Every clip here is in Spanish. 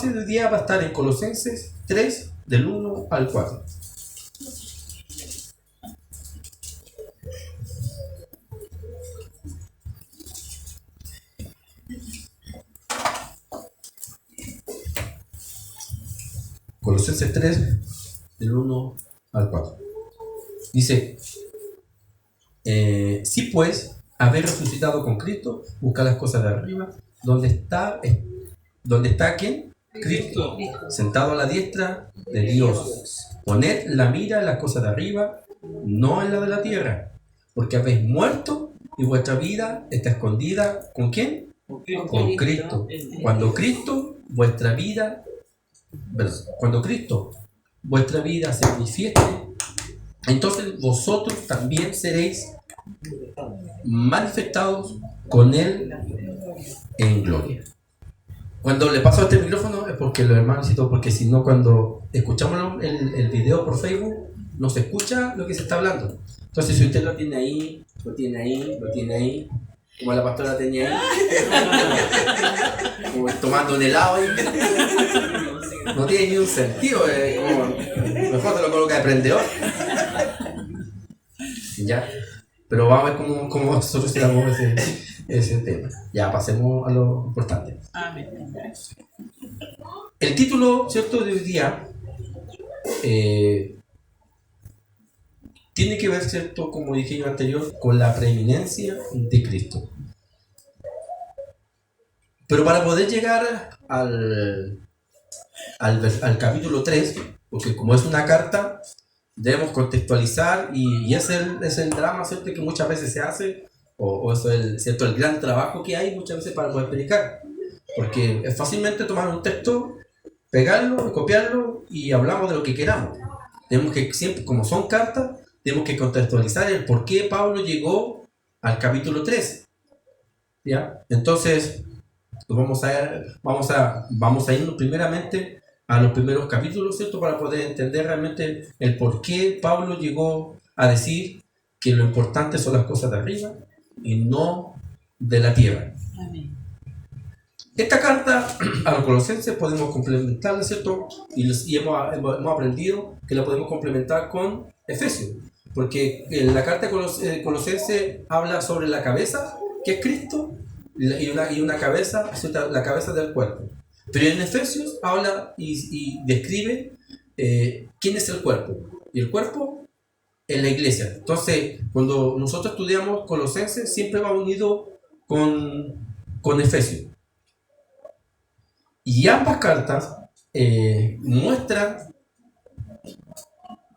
base de hoy día va a estar en Colosenses 3, del 1 al 4. Colosenses 3, del 1 al 4. Dice, si pues, haber resucitado con Cristo, busca las cosas de arriba, donde está ¿quién? Cristo, sentado a la diestra de Dios. Poned la mira en las cosas de arriba, no en la de la tierra, porque habéis muerto y vuestra vida está escondida, ¿con quién? Con Cristo. Cuando Cristo, vuestra vida se manifieste, entonces vosotros también seréis manifestados con Él en gloria. Cuando le paso este micrófono es porque los hermanos y todo, porque si no, cuando escuchamos el video por Facebook, no se escucha lo que se está hablando. Entonces, si usted lo tiene ahí, como la pastora tenía ahí, como tomando un helado ahí, no tiene ni un sentido, como, mejor te lo coloca de prendedor. Ya, pero vamos a ver cómo solucionamos ese tema. Ya, pasemos a lo importante. Amén. El título, ¿cierto?, de hoy día tiene que ver, ¿cierto?, como dije yo anterior, con la preeminencia de Cristo. Pero para poder llegar al capítulo 3, porque como es una carta, debemos contextualizar y es el drama, ¿cierto?, que muchas veces se hace, o es ¿cierto?, el gran trabajo que hay muchas veces para poder predicar. Porque es fácilmente tomar un texto, pegarlo, copiarlo y hablamos de lo que queramos. Tenemos que siempre, como son cartas, tenemos que contextualizar el por qué Pablo llegó al capítulo 3. ¿Ya? Entonces, vamos a irnos primeramente a los primeros capítulos, ¿cierto?, para poder entender realmente el por qué Pablo llegó a decir que lo importante son las cosas de arriba y no de la tierra. Amén. Esta carta a los colosenses podemos complementarla, ¿cierto? Y hemos aprendido que la podemos complementar con Efesios, porque en la carta de Colosenses habla sobre la cabeza, que es Cristo, y una cabeza, ¿cierto?, la cabeza del cuerpo. Pero en Efesios habla y describe quién es el cuerpo. Y el cuerpo es la iglesia. Entonces, cuando nosotros estudiamos Colosenses, siempre va unido con Efesios. Y ambas cartas muestran,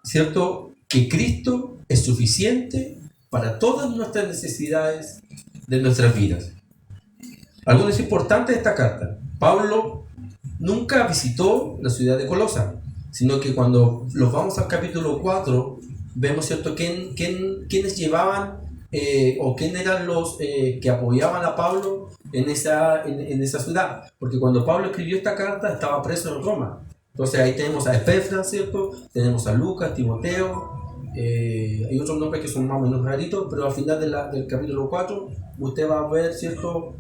¿cierto?, que Cristo es suficiente para todas nuestras necesidades de nuestras vidas. Algo es importante de esta carta. Pablo nunca visitó la ciudad de Colosa, sino que cuando los vamos al capítulo 4, vemos, ¿cierto?, quiénes llevaban o quién eran los que apoyaban a Pablo en esa ciudad. Porque cuando Pablo escribió esta carta estaba preso en Roma. Entonces ahí tenemos a Epafras, ¿cierto? Tenemos a Lucas, Timoteo, hay otros nombres que son más o menos raritos, pero al final del capítulo 4 usted va a ver, ¿cierto?,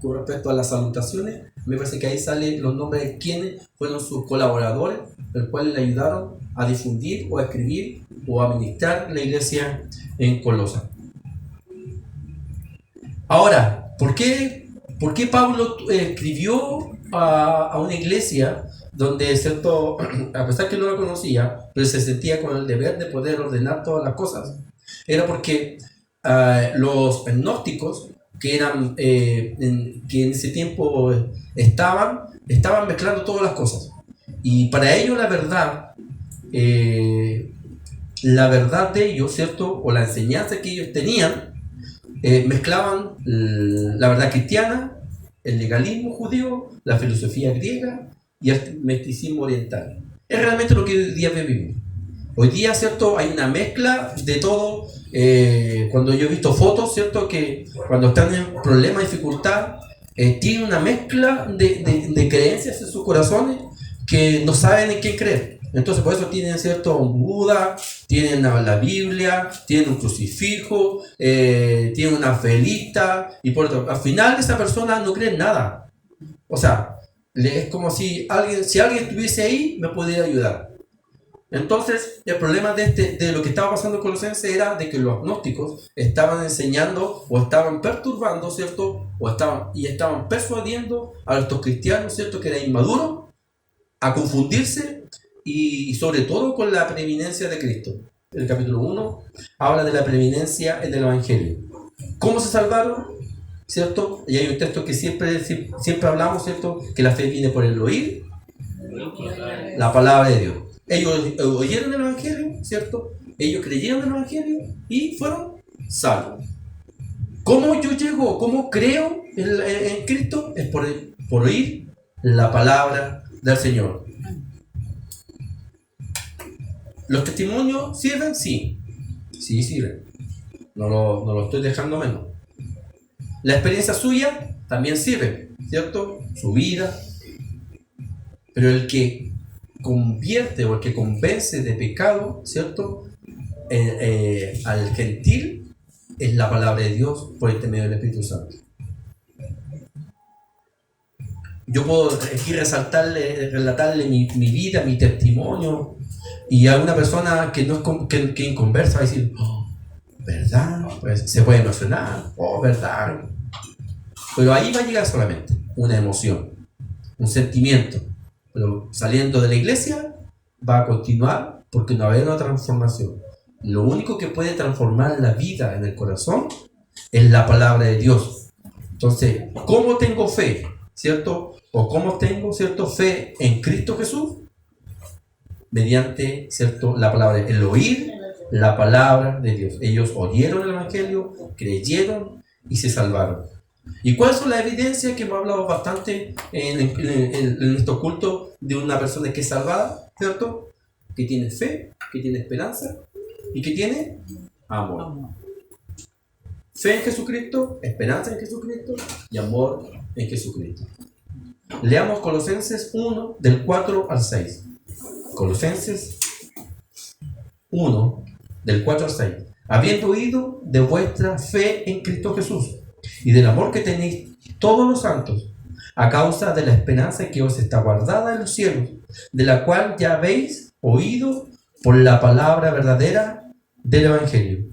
con respecto a las salutaciones, me parece que ahí salen los nombres de quienes fueron sus colaboradores, los cuales le ayudaron a difundir o a escribir o a administrar la iglesia en Colosa. Ahora, ¿por qué Pablo escribió a una iglesia donde, ¿cierto?, a pesar que no la conocía, pero se sentía con el deber de poder ordenar todas las cosas? Era porque los gnósticos, que en ese tiempo estaban mezclando todas las cosas. Y para ellos la verdad de ellos, ¿cierto?, o la enseñanza que ellos tenían, mezclaban la verdad cristiana, el legalismo judío, la filosofía griega y el misticismo oriental. Es realmente lo que hoy día vivimos. Hoy día, ¿cierto?, hay una mezcla de todo. Cuando yo he visto fotos, ¿cierto?, que cuando están en problema, dificultad, tienen una mezcla de creencias en sus corazones que no saben en qué creer. Entonces, por eso tienen, ¿cierto?, un Buda, tienen la Biblia, tienen un crucifijo, tienen una velita, y por otro, al final esa persona no cree en nada. O sea, Es como si alguien estuviese ahí, me pudiera ayudar. Entonces, el problema de lo que estaba pasando en Colosenses era de que los gnósticos estaban enseñando o estaban perturbando, ¿cierto? Estaban persuadiendo a estos cristianos, ¿cierto? Que eran inmaduros, a confundirse y sobre todo con la preeminencia de Cristo. El capítulo 1 habla de la preeminencia en el Evangelio. ¿Cómo se salvaron? ¿Cierto? Y hay un texto que siempre hablamos, ¿cierto? Que la fe viene por el oír la palabra de Dios. Ellos oyeron el Evangelio, ¿cierto? Ellos creyeron en el Evangelio y fueron salvos. ¿Cómo yo llego? ¿Cómo creo en Cristo? Es por oír la palabra del Señor. ¿Los testimonios sirven? Sí. Sí sirven. No lo estoy dejando menos. La experiencia suya también sirve, ¿cierto? Su vida. Pero el que convierte o el que convence de pecado, ¿cierto? Al gentil es la palabra de Dios por este medio del Espíritu Santo. Yo puedo aquí relatarle mi vida, mi testimonio, y a una persona que no es que inconversa va a decir, oh, ¿verdad? Pues se puede emocionar, oh, ¿verdad? Pero ahí va a llegar solamente una emoción, un sentimiento. Pero saliendo de la iglesia va a continuar porque no va a haber una transformación. Lo único que puede transformar la vida en el corazón es la palabra de Dios. Entonces, ¿cómo tengo fe? ¿Cierto? ¿O cómo tengo, cierto, fe en Cristo Jesús? Mediante, ¿cierto?, la palabra, el oír la palabra de Dios. Ellos oyeron el Evangelio, creyeron y se salvaron. ¿Y cuáles son las evidencias que hemos hablado bastante en estos cultos de una persona que es salvada, ¿cierto? Que tiene fe, que tiene esperanza y que tiene amor. Fe en Jesucristo, esperanza en Jesucristo y amor en Jesucristo. Leamos Colosenses 1, del 4 al 6. Colosenses 1, del 4 al 6. Habiendo oído de vuestra fe en Cristo Jesús y del amor que tenéis todos los santos, a causa de la esperanza que os está guardada en los cielos, de la cual ya habéis oído por la palabra verdadera del Evangelio,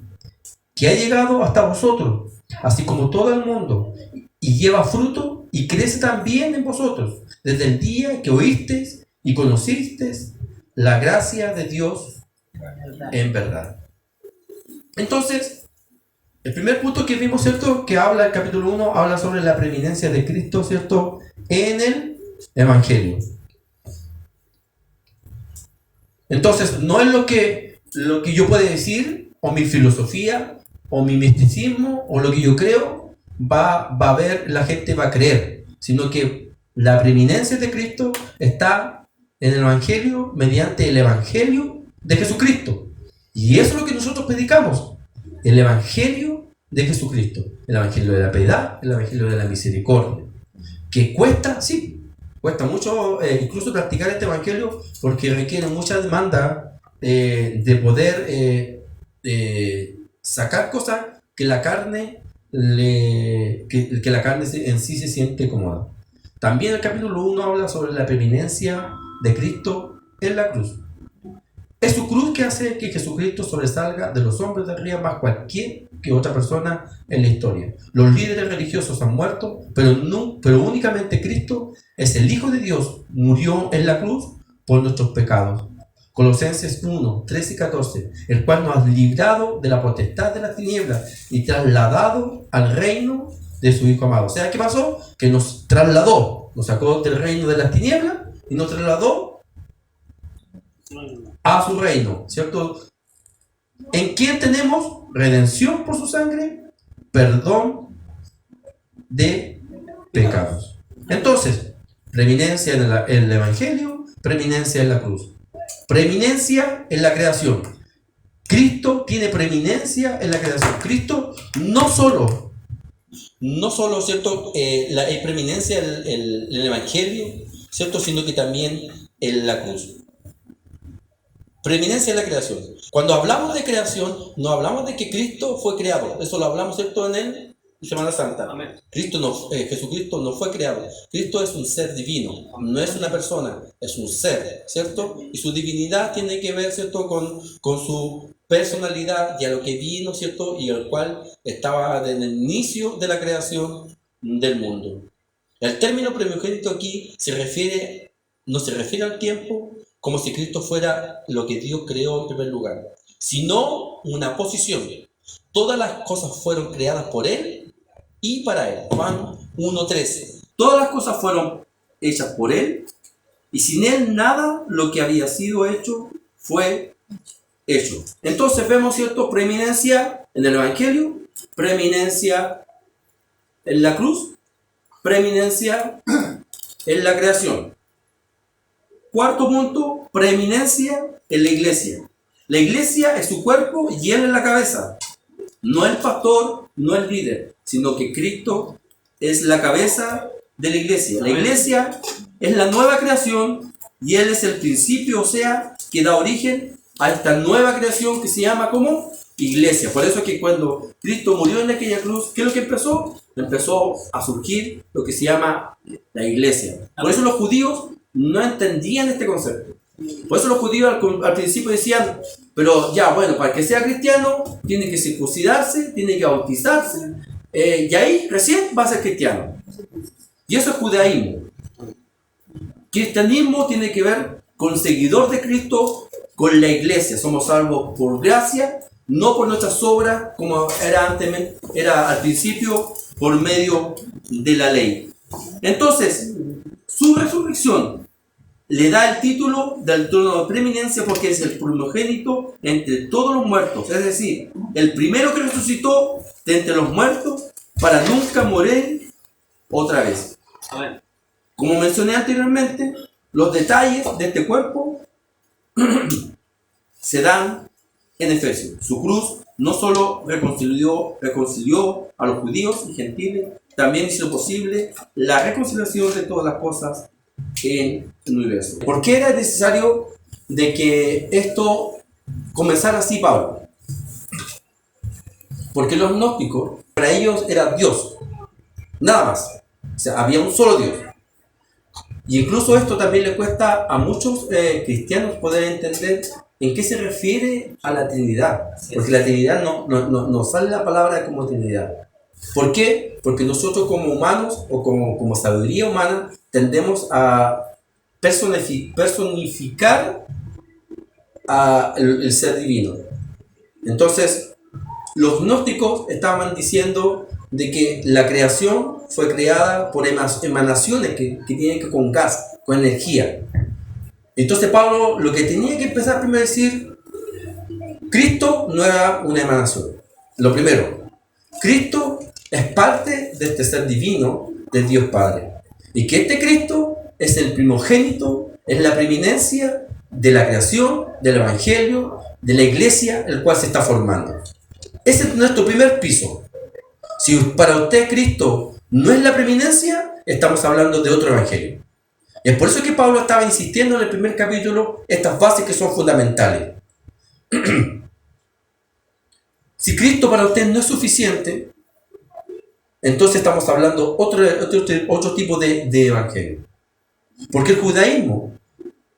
que ha llegado hasta vosotros, así como todo el mundo, y lleva fruto y crece también en vosotros, desde el día que oísteis y conocisteis la gracia de Dios en verdad. Entonces, el primer punto que vimos, ¿cierto?, que habla el capítulo 1, habla sobre la preeminencia de Cristo, ¿cierto?, en el Evangelio. Entonces, no es lo que yo pueda decir, o mi filosofía, o mi misticismo, o lo que yo creo, va a ver, la gente va a creer, sino que la preeminencia de Cristo está en el Evangelio, mediante el Evangelio de Jesucristo. Y eso es lo que nosotros predicamos, el Evangelio de Jesucristo, el Evangelio de la piedad, el Evangelio de la misericordia. Que cuesta, sí, cuesta mucho incluso practicar este Evangelio, porque requiere mucha demanda de poder sacar cosas que la carne que la carne en sí se siente cómoda. También el capítulo 1 habla sobre la preeminencia de Cristo en la cruz. Es su cruz que hace que Jesucristo sobresalga de los hombres de arriba más cualquier que otra persona en la historia. Los líderes religiosos han muerto, pero únicamente Cristo es el Hijo de Dios, murió en la cruz por nuestros pecados. Colosenses 1, 13 y 14, el cual nos ha librado de la potestad de las tinieblas y trasladado al reino de su Hijo amado. O sea, ¿qué pasó? Que nos trasladó, nos sacó del reino de las tinieblas y nos trasladó a su reino, ¿cierto? ¿En quién tenemos redención por su sangre? Perdón de pecados. Entonces, preeminencia en el Evangelio, preeminencia en la cruz. Preeminencia en la creación. Cristo tiene preeminencia en la creación. Cristo no solo, ¿cierto? La preeminencia en el Evangelio, ¿cierto? Sino que también en la cruz. Preeminencia en la creación. Cuando hablamos de creación, no hablamos de que Cristo fue creado. Eso lo hablamos, ¿cierto?, en el Semana Santa. Amén. Jesucristo no fue creado. Cristo es un ser divino, no es una persona, es un ser, ¿cierto? Y su divinidad tiene que ver, ¿cierto?, con su personalidad y a lo que vino, ¿cierto? Y el cual estaba desde el inicio de la creación del mundo. El término primogénito aquí no se refiere al tiempo como si Cristo fuera lo que Dios creó en primer lugar, sino una posición. Todas las cosas fueron creadas por Él y para Él. Juan 1:13. Todas las cosas fueron hechas por Él y sin Él nada lo que había sido hecho fue hecho. Entonces vemos, ¿cierto?, preeminencia en el Evangelio, preeminencia en la cruz, preeminencia en la creación. Cuarto punto, preeminencia en la iglesia. La iglesia es su cuerpo y Él es la cabeza. No el pastor, no el líder, sino que Cristo es la cabeza de la iglesia. La iglesia es la nueva creación y Él es el principio, o sea, que da origen a esta nueva creación que se llama como iglesia. Por eso es que cuando Cristo murió en aquella cruz, ¿qué es lo que empezó? Empezó a surgir lo que se llama la iglesia. Por eso los judíos no entendían este concepto. Por eso los judíos al principio decían, pero ya, bueno, para que sea cristiano, tiene que circuncidarse, tiene que bautizarse, y ahí recién va a ser cristiano. Y eso es judaísmo. Cristianismo tiene que ver con seguidor de Cristo, con la iglesia. Somos salvos por gracia, no por nuestras obras, como era al principio, por medio de la ley. Entonces, su resurrección le da el título del trono de preeminencia porque es el primogénito entre todos los muertos, es decir, el primero que resucitó de entre los muertos para nunca morir otra vez. Amén. Como mencioné anteriormente, los detalles de este cuerpo se dan en Efesios. Su cruz no solo reconcilió a los judíos y gentiles, también hizo posible la reconciliación de todas las cosas en el universo. ¿Por qué era necesario de que esto comenzara así, Pablo? Porque los gnósticos, para ellos era Dios, nada más. O sea, había un solo Dios. Y incluso esto también le cuesta a muchos cristianos poder entender en qué se refiere a la Trinidad. Porque la Trinidad no sale la palabra como Trinidad. ¿Por qué? Porque nosotros como humanos o como sabiduría humana tendemos a personificar el ser divino. Entonces, los gnósticos estaban diciendo de que la creación fue creada por emanaciones que tienen que ver con gas, con energía. Entonces Pablo lo que tenía que empezar primero a decir, Cristo no era una emanación. Lo primero, Cristo es parte de este ser divino de Dios Padre. Y que este Cristo es el primogénito, es la preeminencia de la creación, del Evangelio, de la iglesia, el cual se está formando. Ese es nuestro primer piso. Si para usted Cristo no es la preeminencia, estamos hablando de otro Evangelio. Y es por eso que Pablo estaba insistiendo en el primer capítulo estas bases que son fundamentales. Si Cristo para usted no es suficiente, entonces estamos hablando otro tipo de evangelio. Porque el judaísmo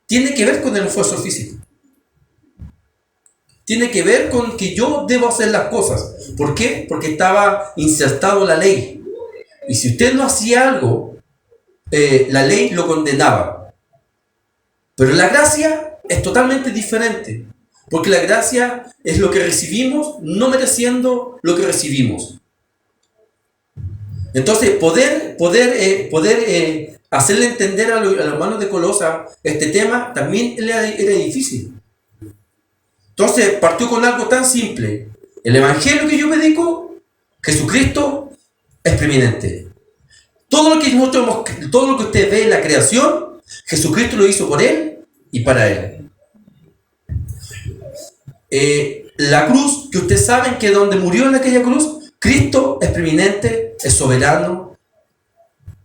tiene que ver con el esfuerzo físico. Tiene que ver con que yo debo hacer las cosas. ¿Por qué? Porque estaba insertado la ley. Y si usted no hacía algo, la ley lo condenaba. Pero la gracia es totalmente diferente. Porque la gracia es lo que recibimos, no mereciendo lo que recibimos. Entonces, poder hacerle entender a los hermanos de Colosa este tema también era difícil. Entonces, partió con algo tan simple. El evangelio que yo predico, Jesucristo es preeminente. Todo lo que usted ve en la creación, Jesucristo lo hizo por Él y para Él. La cruz, que ustedes saben que donde murió en aquella cruz, Cristo es preeminente, es soberano.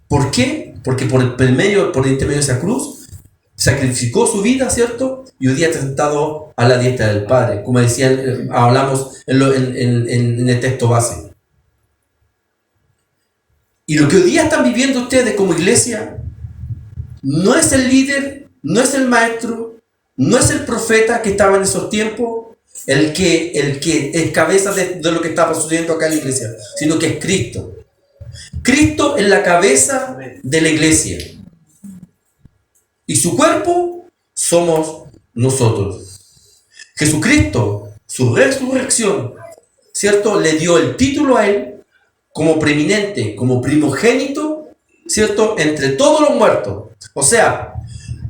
¿Por qué? Porque por intermedio de esa cruz sacrificó su vida, ¿cierto? Y hoy día está sentado a la diestra del Padre, como decían, hablamos en el texto base. Y lo que hoy día están viviendo ustedes como iglesia no es el líder, no es el maestro, no es el profeta que estaba en esos tiempos el que es cabeza de lo que estaba sucediendo acá en la iglesia, sino que es Cristo. Cristo es la cabeza de la iglesia. Y su cuerpo somos nosotros. Jesucristo, su resurrección, ¿cierto?, le dio el título a él como preeminente, como primogénito, ¿cierto?, entre todos los muertos. O sea,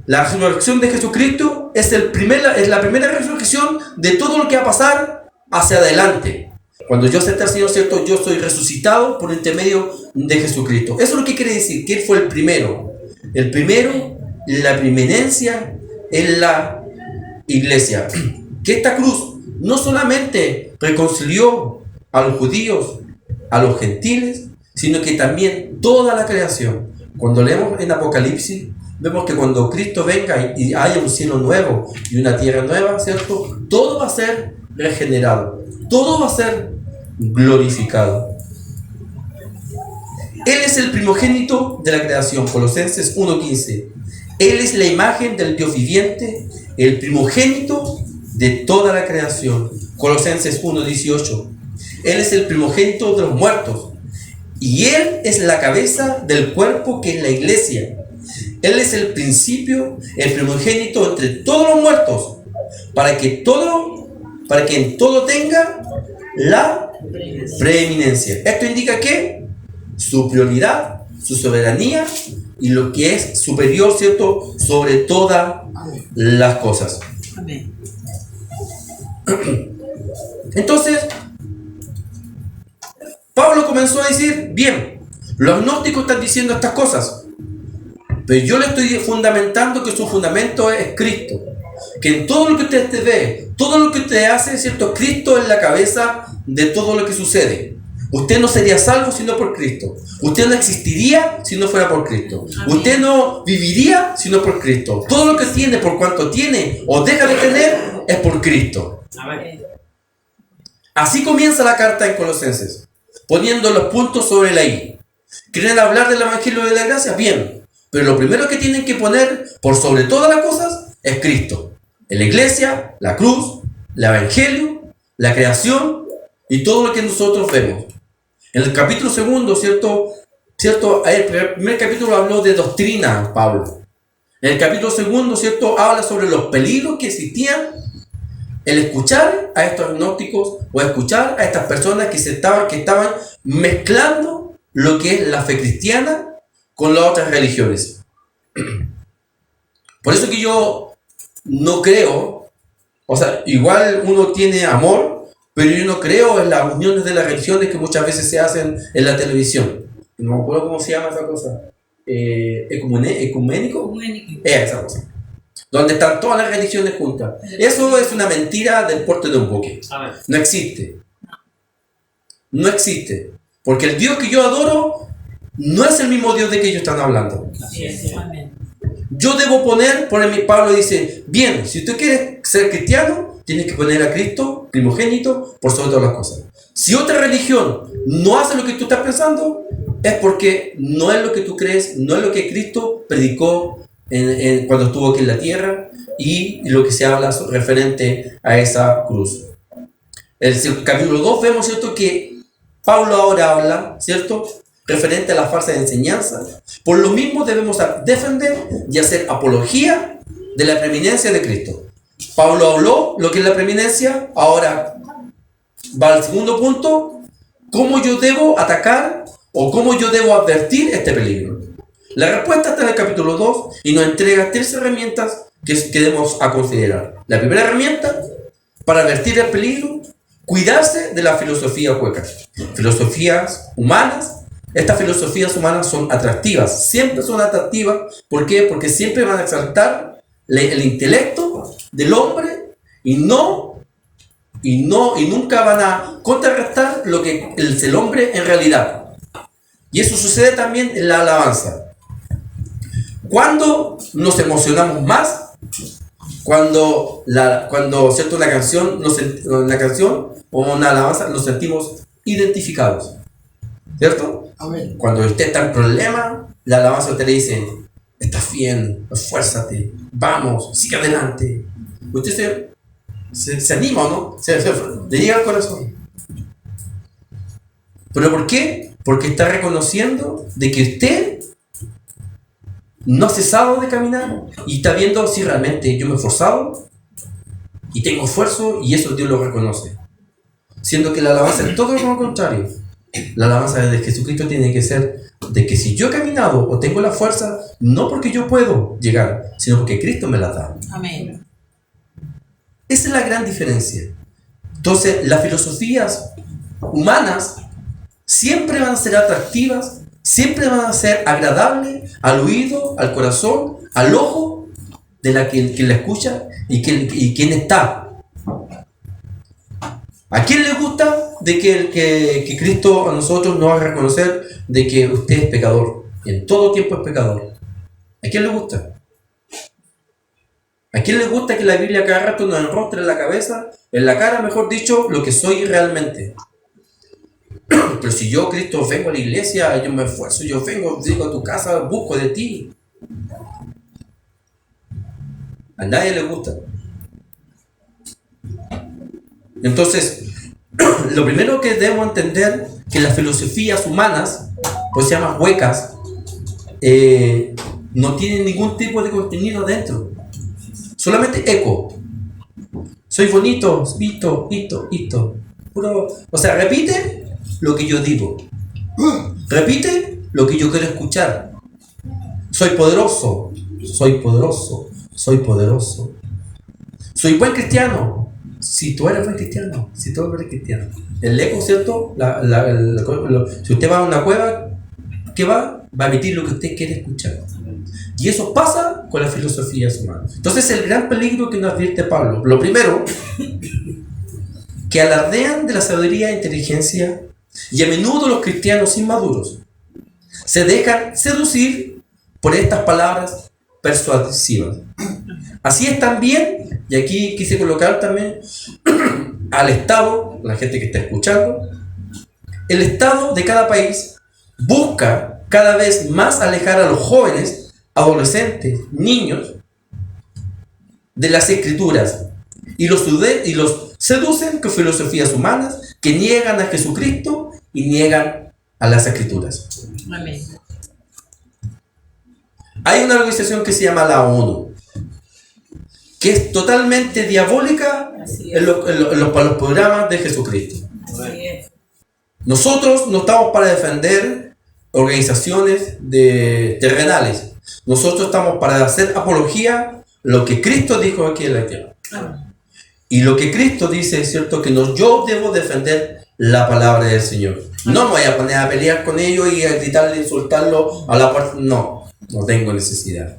la resurrección de Jesucristo es la primera resurrección de todo lo que va a pasar hacia adelante. Cuando yo acepté al Señor, ¿cierto?, yo soy resucitado por intermedio de Jesucristo. Eso es lo que quiere decir, que Él fue el primero. El primero, la preeminencia en la iglesia. Que esta cruz no solamente reconcilió a los judíos, a los gentiles, sino que también toda la creación. Cuando leemos en Apocalipsis, vemos que cuando Cristo venga y haya un cielo nuevo y una tierra nueva, ¿cierto?, todo va a ser regenerado, todo va a ser glorificado. Él es el primogénito de la creación, Colosenses 1:15. Él es la imagen del Dios viviente, el primogénito de toda la creación, Colosenses 1:18. Él es el primogénito de los muertos y Él es la cabeza del cuerpo que es la iglesia. Él es el principio, el primogénito entre todos los muertos, para que en todo tenga la preeminencia. Esto indica que su prioridad, su soberanía y lo que es superior, ¿cierto?, sobre todas las cosas. Entonces, Pablo comenzó a decir, bien, los gnósticos están diciendo estas cosas, pero yo le estoy fundamentando que su fundamento es Cristo. Que en todo lo que usted ve, todo lo que usted hace, ¿cierto?, Cristo es la cabeza de todo lo que sucede. Usted no sería salvo si no por Cristo. Usted no existiría si no fuera por Cristo. Usted no viviría si no por Cristo. Todo lo que tiene, por cuanto tiene o deja de tener, es por Cristo. Así comienza la carta en Colosenses, poniendo los puntos sobre la I. ¿Quieren hablar del Evangelio de la Gracia? Bien. Pero lo primero que tienen que poner por sobre todas las cosas es Cristo. En la iglesia, la cruz, el Evangelio, la creación y todo lo que nosotros vemos. En el capítulo segundo, ¿cierto? El primer capítulo habló de doctrina, Pablo. En el capítulo segundo, ¿cierto?, habla sobre los peligros que existían el escuchar a estos gnósticos o escuchar a estas personas que estaban mezclando lo que es la fe cristiana con las otras religiones. Por eso que yo no creo, o sea, igual uno tiene amor, pero yo no creo en las uniones de las religiones que muchas veces se hacen en la televisión. No me acuerdo cómo se llama esa cosa. ¿Ecuménico? Esa cosa. Donde están todas las religiones juntas. Eso es una mentira del porte de un buque. No existe. No existe. Porque el Dios que yo adoro no es el mismo Dios de que ellos están hablando. Yo debo poner, Pablo dice, bien, si usted quiere ser cristiano, tienes que poner a Cristo, primogénito, por sobre todas las cosas. Si otra religión no hace lo que tú estás pensando, es porque no es lo que tú crees, no es lo que Cristo predicó cuando estuvo aquí en la tierra y lo que se habla referente a esa cruz. En el capítulo 2 vemos, ¿cierto?, que Pablo ahora habla, ¿cierto?, referente a la falsa enseñanza. Por lo mismo debemos defender y hacer apología de la preeminencia de Cristo. Pablo habló lo que es la preeminencia, ahora va al segundo punto, cómo yo debo atacar o cómo yo debo advertir este peligro. La respuesta está en el capítulo 2 y nos entrega 3 herramientas que debemos a considerar. La primera herramienta, para advertir el peligro, cuidarse de la filosofía hueca. Filosofías humanas. Estas filosofías humanas son atractivas, siempre son atractivas. ¿Por qué? Porque siempre van a exaltar el intelecto del hombre y nunca van a contrarrestar lo que es el hombre en realidad. Y eso sucede también en la alabanza. Cuando nos emocionamos más, cuando ¿cierto?, una canción o una alabanza nos sentimos identificados. ¿Cierto? Amén. Cuando usted está en problema, la alabanza a usted le dice, estás bien, esfuérzate, vamos, sigue adelante. Usted se anima, ¿o no? Le llega al corazón. ¿Pero por qué? Porque está reconociendo de que usted no ha cesado de caminar y está viendo si realmente yo me he esforzado y tengo esfuerzo, y eso Dios lo reconoce. Siendo que la alabanza es todo lo contrario. La alabanza de Jesucristo tiene que ser de que si yo he caminado o tengo la fuerza, no porque yo puedo llegar, sino porque Cristo me la da. Amén. Esa es la gran diferencia. Entonces, las filosofías humanas siempre van a ser atractivas, siempre van a ser agradables al oído, al corazón, al ojo de la que la escucha y quien está. ¿A quién le gusta de que Cristo a nosotros nos haga reconocer de que usted es pecador? Y en todo tiempo es pecador. ¿A quién le gusta? ¿A quién le gusta que la Biblia cada rato nos enrostre en la cabeza, en la cara, mejor dicho, lo que soy realmente? Pero si yo, Cristo, vengo a la iglesia, yo me esfuerzo, yo vengo, digo a tu casa, busco de ti. A nadie le gusta. Entonces, lo primero que debemos entender que las filosofías humanas, pues se llaman huecas, no tienen ningún tipo de contenido dentro. Solamente eco. Soy bonito, hito. Puro, o sea, repite lo que yo digo. Repite lo que yo quiero escuchar. Soy poderoso. Soy Soy buen cristiano. Si tú eres buen cristiano. El eco, ¿cierto? Si usted va a una cueva, ¿qué va? Va a emitir lo que usted quiere escuchar. Y eso pasa con las filosofías humanas. Entonces, el gran peligro que nos advierte Pablo, lo primero, que alardean de la sabiduría e inteligencia, y a menudo los cristianos inmaduros se dejan seducir por estas palabras persuasivas. Así es también, y aquí quise colocar también al Estado, la gente que está escuchando, el Estado de cada país busca cada vez más alejar a los jóvenes, adolescentes, niños de las escrituras y los seducen con filosofías humanas que niegan a Jesucristo y niegan a las escrituras. Amén. Hay una organización que se llama la ONU, que es totalmente diabólica en los programas de Jesucristo. Así es. Nosotros no estamos para defender organizaciones terrenales. Nosotros estamos para hacer apología lo que Cristo dijo aquí en la tierra. Y lo que Cristo dice es cierto que yo debo defender la palabra del Señor. No me voy a poner a pelear con ellos y a gritarle, insultarlo a la puerta. No tengo necesidad.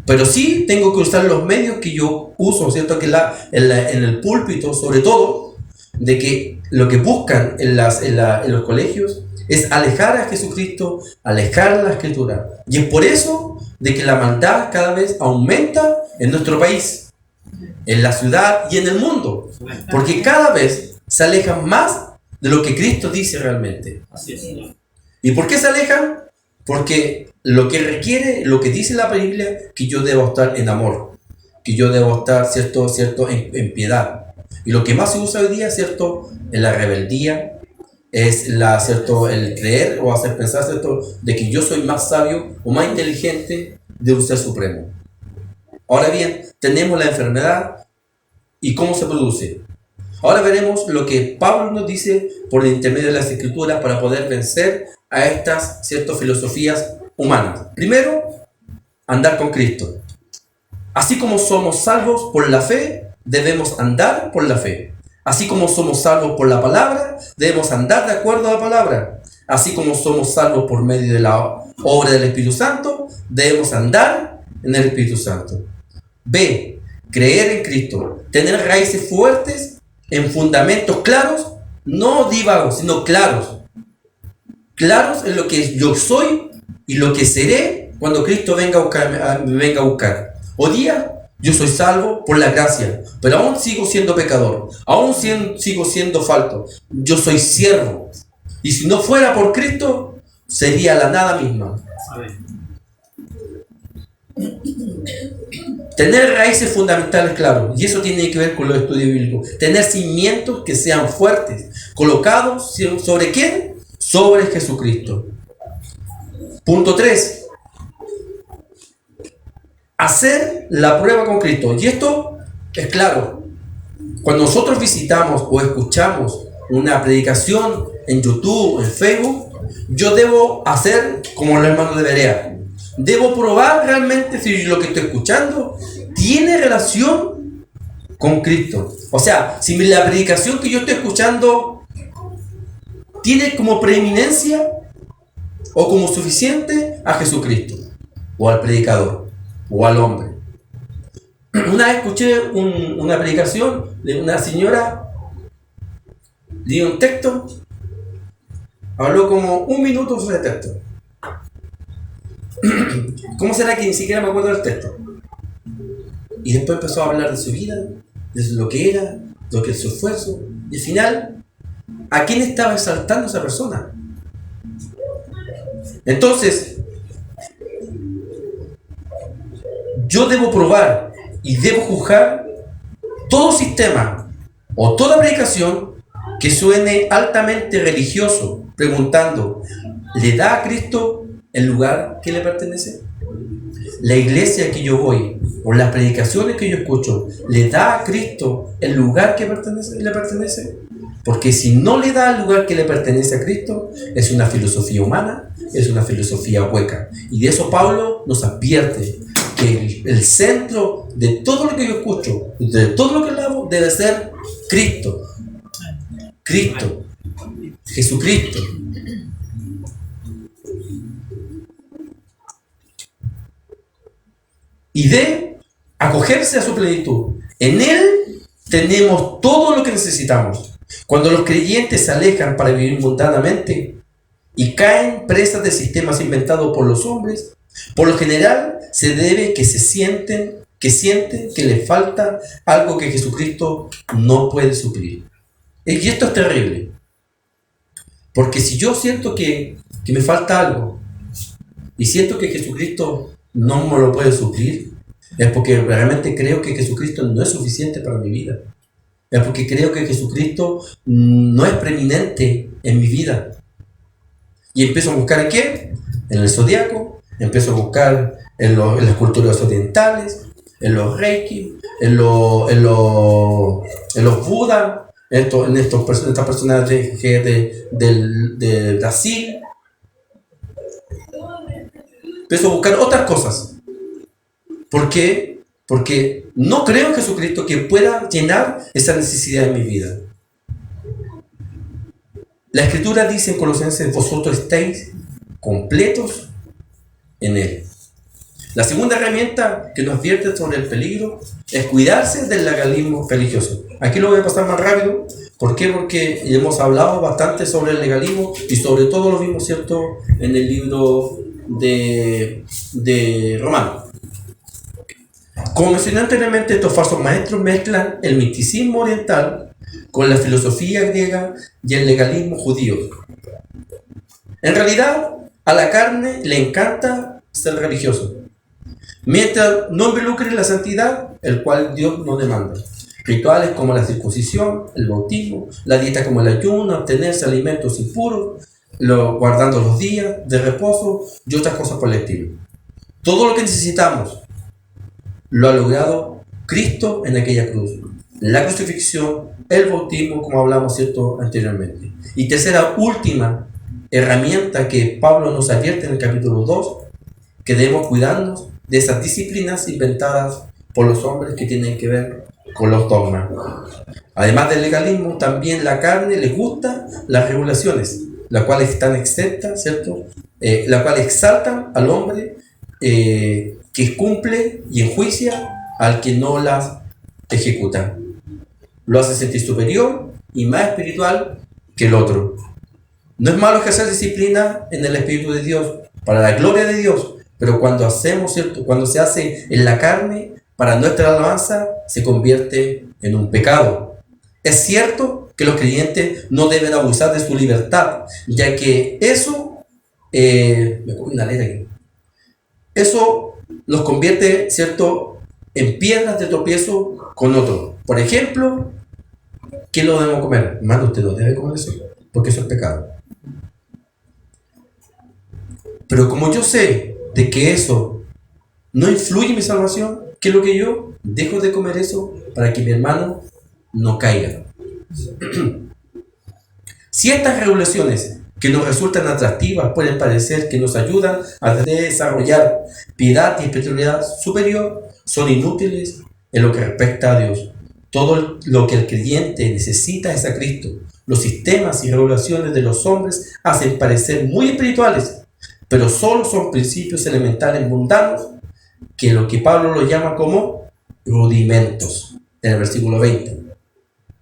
Pero sí tengo que usar los medios que yo uso, ¿cierto? Que en el púlpito, sobre todo, de que lo que buscan en los colegios es alejar a Jesucristo, alejar la Escritura. Y es por eso de que la maldad cada vez aumenta en nuestro país, en la ciudad y en el mundo. Porque cada vez se alejan más de lo que Cristo dice realmente. Así es, Señor. ¿Y por qué se alejan? Porque lo que requiere, lo que dice la Biblia, que yo debo estar en amor, que yo debo estar, ¿cierto? En piedad. Y lo que más se usa hoy día, ¿cierto? En la rebeldía, es ¿cierto? El creer o hacer pensar, ¿cierto? De que yo soy más sabio o más inteligente de un ser supremo. Ahora bien, tenemos la enfermedad y cómo se produce. Ahora veremos lo que Pablo nos dice por el intermedio de las Escrituras para poder vencer a estas, ¿cierto? Filosofías humanas. Primero, andar con Cristo. Así como somos salvos por la fe, debemos andar por la fe. Así como somos salvos por la palabra, debemos andar de acuerdo a la palabra. Así como somos salvos por medio de la obra del Espíritu Santo, debemos andar en el Espíritu Santo. B. Creer en Cristo. Tener raíces fuertes en fundamentos claros, no divagos, sino claros. Claros en lo que yo soy y lo que seré cuando Cristo me venga a buscar. Hoy día yo soy salvo por la gracia, pero aún sigo siendo pecador, aún sigo siendo falto. Yo soy siervo. Y si no fuera por Cristo, sería la nada misma. Tener raíces fundamentales, claro, y eso tiene que ver con los estudios bíblicos. Tener cimientos que sean fuertes, colocados ¿sobre quién? Sobre Jesucristo. Punto 3. Hacer la prueba con Cristo. Y esto es claro. Cuando nosotros visitamos o escuchamos una predicación en YouTube, en Facebook, yo debo hacer como los hermanos de Berea. Debo probar realmente si lo que estoy escuchando tiene relación con Cristo. O sea, si la predicación que yo estoy escuchando tiene como preeminencia o como suficiente a Jesucristo, o al predicador, o al hombre. Una vez escuché una predicación de una señora, dio un texto, habló como 1 minuto sobre el texto. ¿Cómo será que ni siquiera me acuerdo del texto? Y después empezó a hablar de su vida, de lo que era, de lo que es su esfuerzo. Y al final, ¿a quién estaba exaltando esa persona? Entonces, yo debo probar y debo juzgar todo sistema o toda predicación que suene altamente religioso, preguntando, ¿le da a Cristo el lugar que le pertenece? La iglesia que yo voy o las predicaciones que yo escucho, ¿le da a Cristo el lugar que le pertenece? Porque si no le da el lugar que le pertenece a Cristo, es una filosofía humana, es una filosofía hueca. Y de eso Pablo nos advierte, que el centro de todo lo que yo escucho, de todo lo que hago, debe ser Cristo. Cristo. Jesucristo. Y de acogerse a su plenitud. En Él tenemos todo lo que necesitamos. Cuando los creyentes se alejan para vivir mundanamente y caen presas de sistemas inventados por los hombres, por lo general se debe que sienten que les falta algo que Jesucristo no puede suplir. Y esto es terrible. Porque si yo siento que me falta algo y siento que Jesucristo no me lo puede suplir, es porque realmente creo que Jesucristo no es suficiente para mi vida. Es porque creo que Jesucristo no es preeminente en mi vida. Y empiezo a buscar ¿en qué? En el zodiaco, empiezo a buscar en las culturas orientales, en los reiki, en los Buda, en estas personas de Brasil. Empiezo a buscar otras cosas. ¿Por qué? Porque no creo en Jesucristo que pueda llenar esa necesidad en mi vida. La Escritura dice en Colosenses, vosotros estáis completos en Él. La segunda herramienta que nos advierte sobre el peligro es cuidarse del legalismo religioso. Aquí lo voy a pasar más rápido. ¿Por qué? Porque hemos hablado bastante sobre el legalismo y sobre todo lo vimos, ¿cierto?, en el libro de Romanos. Como mencioné anteriormente, estos falsos maestros mezclan el misticismo oriental con la filosofía griega y el legalismo judío. En realidad, a la carne le encanta ser religioso, mientras no involucre la santidad, el cual Dios nos demanda. Rituales como la circuncisión, el bautismo, la dieta como el ayuno, abstenerse de alimentos impuros, guardando los días de reposo y otras cosas por el estilo. Todo lo que necesitamos lo ha logrado Cristo en aquella cruz. La crucifixión, el bautismo, como hablamos, ¿cierto?, anteriormente. Y tercera, última herramienta que Pablo nos advierte en el capítulo 2, que debemos cuidarnos de esas disciplinas inventadas por los hombres que tienen que ver con los dogmas. Además del legalismo, también la carne le gusta las regulaciones, las cuales están exentas, ¿cierto?, las cuales exaltan al hombre que cumple y enjuicia al que no las ejecuta. Lo hace sentir superior y más espiritual que el otro. No es malo ejercer disciplina en el Espíritu de Dios, para la gloria de Dios, pero cuando hacemos, ¿cierto?, cuando se hace en la carne, para nuestra alabanza, se convierte en un pecado. Es cierto que los creyentes no deben abusar de su libertad, ya que eso, me pongo una letra aquí, eso los convierte, ¿cierto?, en piedras de tropiezo con otros. Por ejemplo, ¿qué lo debemos comer? Hermano, usted no debe comer eso, porque eso es pecado. Pero como yo sé de que eso no influye en mi salvación, ¿qué es lo que yo dejo de comer eso para que mi hermano no caiga? Si estas regulaciones que nos resultan atractivas pueden parecer que nos ayudan a desarrollar piedad y espiritualidad superior, son inútiles en lo que respecta a Dios. Todo lo que el creyente necesita es a Cristo. Los sistemas y regulaciones de los hombres hacen parecer muy espirituales, pero solo son principios elementales mundanos, que lo que Pablo lo llama como rudimentos, en el versículo 20.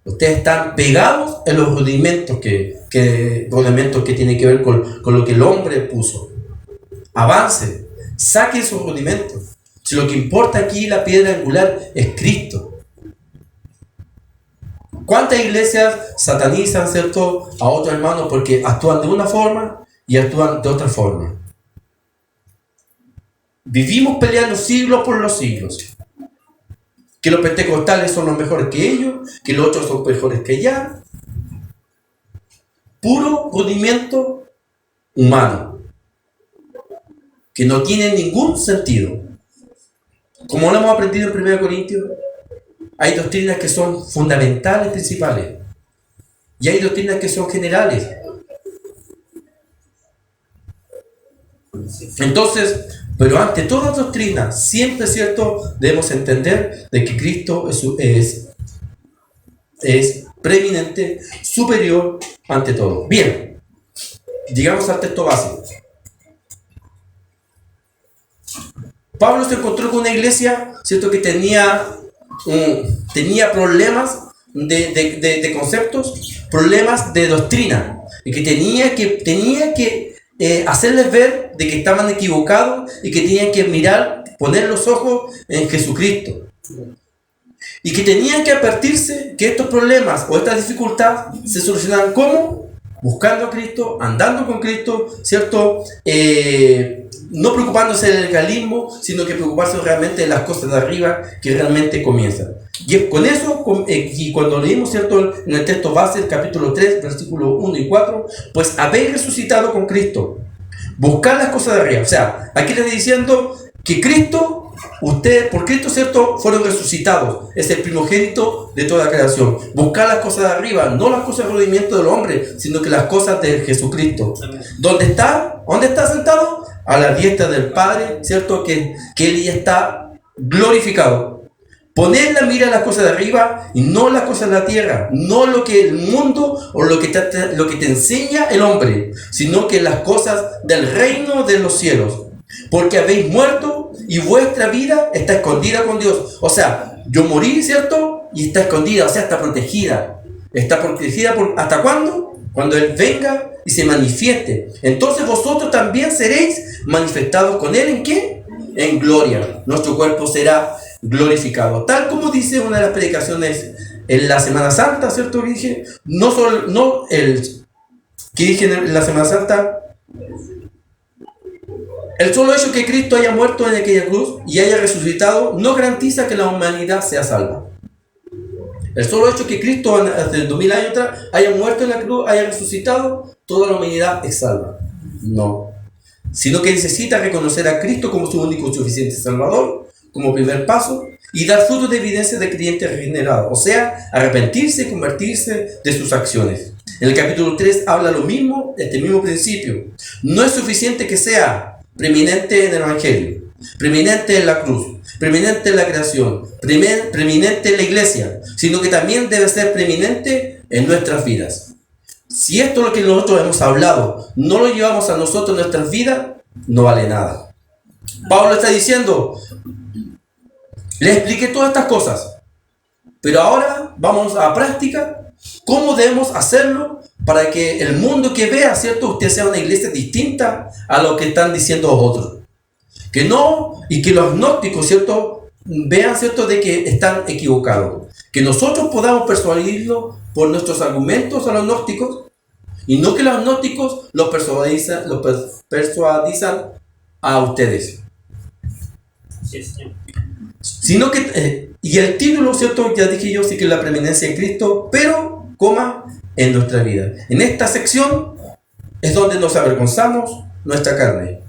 Ustedes están pegados en los rudimentos que tienen que ver con lo que el hombre puso. Avance, saque esos rudimentos. Si lo que importa aquí, la piedra angular, es Cristo. ¿Cuántas iglesias satanizan, ¿cierto?, a otros hermanos porque actúan de una forma y actúan de otra forma? Vivimos peleando siglos por los siglos. Que los pentecostales son los mejores que ellos, que los otros son mejores que ella. Puro rudimento humano, que no tiene ningún sentido. Como lo hemos aprendido en 1 Corintios, hay doctrinas que son fundamentales, principales, y hay doctrinas que son generales. Entonces, pero ante toda doctrina, siempre es cierto, debemos entender de que Cristo es preeminente, superior ante todo. Bien, llegamos al texto básico. Pablo se encontró con una iglesia, cierto, que tenía problemas de conceptos, problemas de doctrina, y que tenía que hacerles ver de que estaban equivocados y que tenían que mirar, poner los ojos en Jesucristo. Y que tenían que advertirse que estos problemas o estas dificultades se solucionaban ¿cómo? Buscando a Cristo, andando con Cristo, ¿cierto? No preocupándose del legalismo, sino que preocuparse realmente de las cosas de arriba que realmente comienzan. Y con eso, y cuando leímos, ¿cierto?, en el texto base, el capítulo 3, versículos 1 y 4, pues habéis resucitado con Cristo. Buscar las cosas de arriba. O sea, aquí le estoy diciendo que Cristo, ustedes, por Cristo, ¿cierto?, fueron resucitados. Es el primogénito de toda la creación. Buscar las cosas de arriba, no las cosas del rudimiento del hombre, sino que las cosas de Jesucristo. ¿Dónde está? ¿Dónde está sentado? A la diestra del Padre, ¿cierto? Que Él ya está glorificado. Poner la mira en las cosas de arriba y no las cosas de la tierra, no lo que el mundo o lo que te enseña el hombre, sino que las cosas del reino de los cielos. Porque habéis muerto y vuestra vida está escondida con Dios. O sea, yo morí, ¿cierto? Y está escondida, o sea, está protegida. Está protegida ¿hasta cuándo? Cuando Él venga y se manifieste. Entonces vosotros también seréis manifestados con Él, ¿en qué? En gloria. Nuestro cuerpo será glorificado. Tal como dice una de las predicaciones en la Semana Santa, ¿cierto? Que dije, que dije en la Semana Santa, el solo hecho que Cristo haya muerto en aquella cruz y haya resucitado no garantiza que la humanidad sea salva. El solo hecho que Cristo hace 2000 años atrás haya muerto en la cruz, haya resucitado, toda la humanidad es salva. No. Sino que necesita reconocer a Cristo como su único y suficiente Salvador, como primer paso, y dar frutos de evidencia de creyente regenerado. O sea, arrepentirse y convertirse de sus acciones. En el capítulo 3 habla lo mismo, este mismo principio. No es suficiente que sea preeminente en el Evangelio, preeminente en la cruz, preeminente en la creación, preeminente en la iglesia, sino que también debe ser preeminente en nuestras vidas. Si esto es lo que nosotros hemos hablado, no lo llevamos a nosotros en nuestras vidas, no vale nada. Pablo está diciendo, les expliqué todas estas cosas, pero ahora vamos a la práctica, cómo debemos hacerlo para que el mundo que vea, ¿cierto?, usted sea una iglesia distinta a lo que están diciendo otros. Que no, y que los gnósticos, ¿cierto?, vean, ¿cierto?, de que están equivocados. que nosotros podamos persuadirlo por nuestros argumentos a los gnósticos, y no que los gnósticos los persuadizan a ustedes. Sí, señor. Sino que, y el título, ¿cierto? Ya dije yo, sí, que la preeminencia en Cristo, pero, en nuestra vida. En esta sección es donde nos avergonzamos nuestra carne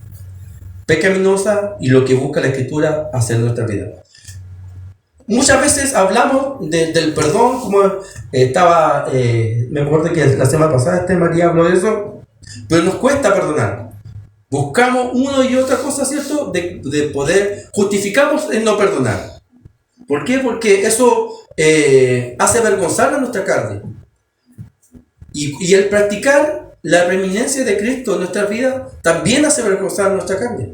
pecaminosa y lo que busca la Escritura hacer en nuestra vida. Muchas veces hablamos del perdón, como me acuerdo que la semana pasada María habló de eso, pero nos cuesta perdonar. Buscamos una y otra cosa, ¿cierto? De poder, justificamos el no perdonar. ¿Por qué? Porque eso hace avergonzar a nuestra carne. Y el practicar la preeminencia de Cristo en nuestra vida también hace avergonzar a nuestra carne.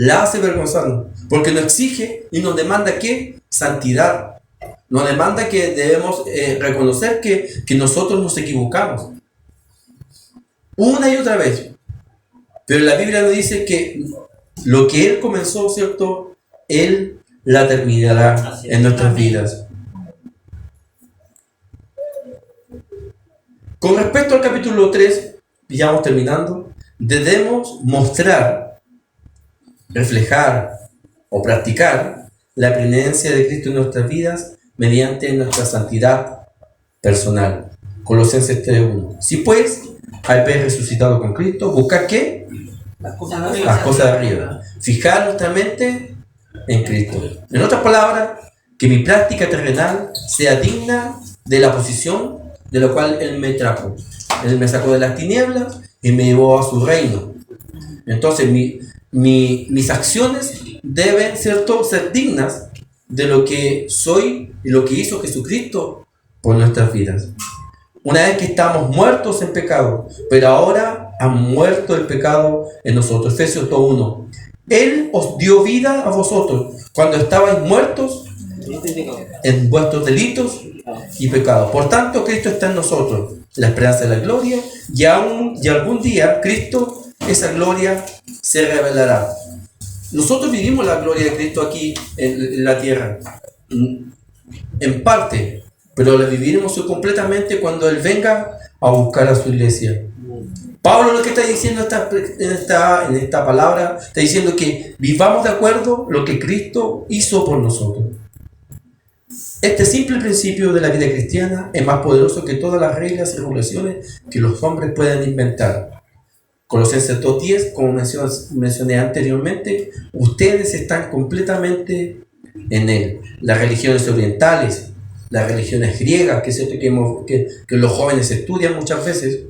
La hace avergonzarnos, porque nos exige y nos demanda ¿qué? Santidad. Nos demanda que debemos reconocer que nosotros nos equivocamos. Una y otra vez. Pero la Biblia nos dice que lo que Él comenzó, ¿cierto? Él la terminará en nuestras vidas. Con respecto al capítulo 3, ya vamos terminando, debemos mostrar, reflejar o practicar la preeminencia de Cristo en nuestras vidas mediante nuestra santidad personal. Colosenses 3:1. Si pues habéis resucitado con Cristo, buscad ¿qué? Las cosas de arriba. Fijar nuestra mente en Cristo. En otras palabras, que mi práctica terrenal sea digna de la posición de la cual Él me trajo. Él me sacó de las tinieblas y me llevó a su reino. Entonces mis acciones deben, ¿cierto?, ser dignas de lo que soy y lo que hizo Jesucristo por nuestras vidas. Una vez que estamos muertos en pecado, pero ahora ha muerto el pecado en nosotros. Efesios 2:1. Él os dio vida a vosotros cuando estabais muertos en vuestros delitos y pecados. Por tanto, Cristo está en nosotros, la esperanza de la gloria, y algún día Cristo, esa gloria, se revelará. Nosotros vivimos la gloria de Cristo aquí en la tierra, en parte, pero la viviremos completamente cuando Él venga a buscar a su iglesia. Pablo lo que está diciendo en esta palabra, está diciendo que vivamos de acuerdo a lo que Cristo hizo por nosotros. Este simple principio de la vida cristiana es más poderoso que todas las reglas y regulaciones que los hombres puedan inventar. Colosenses 2:10, como mencioné anteriormente, ustedes están completamente en Él. Las religiones orientales, las religiones griegas, que es cierto que los jóvenes estudian muchas veces,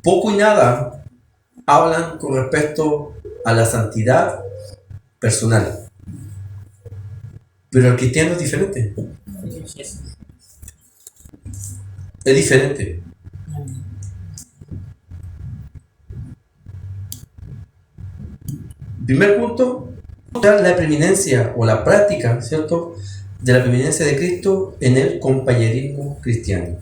poco y nada hablan con respecto a la santidad personal. Pero el cristiano es diferente. Es diferente. Primer punto, la preeminencia o la práctica, ¿cierto?, de la preeminencia de Cristo en el compañerismo cristiano.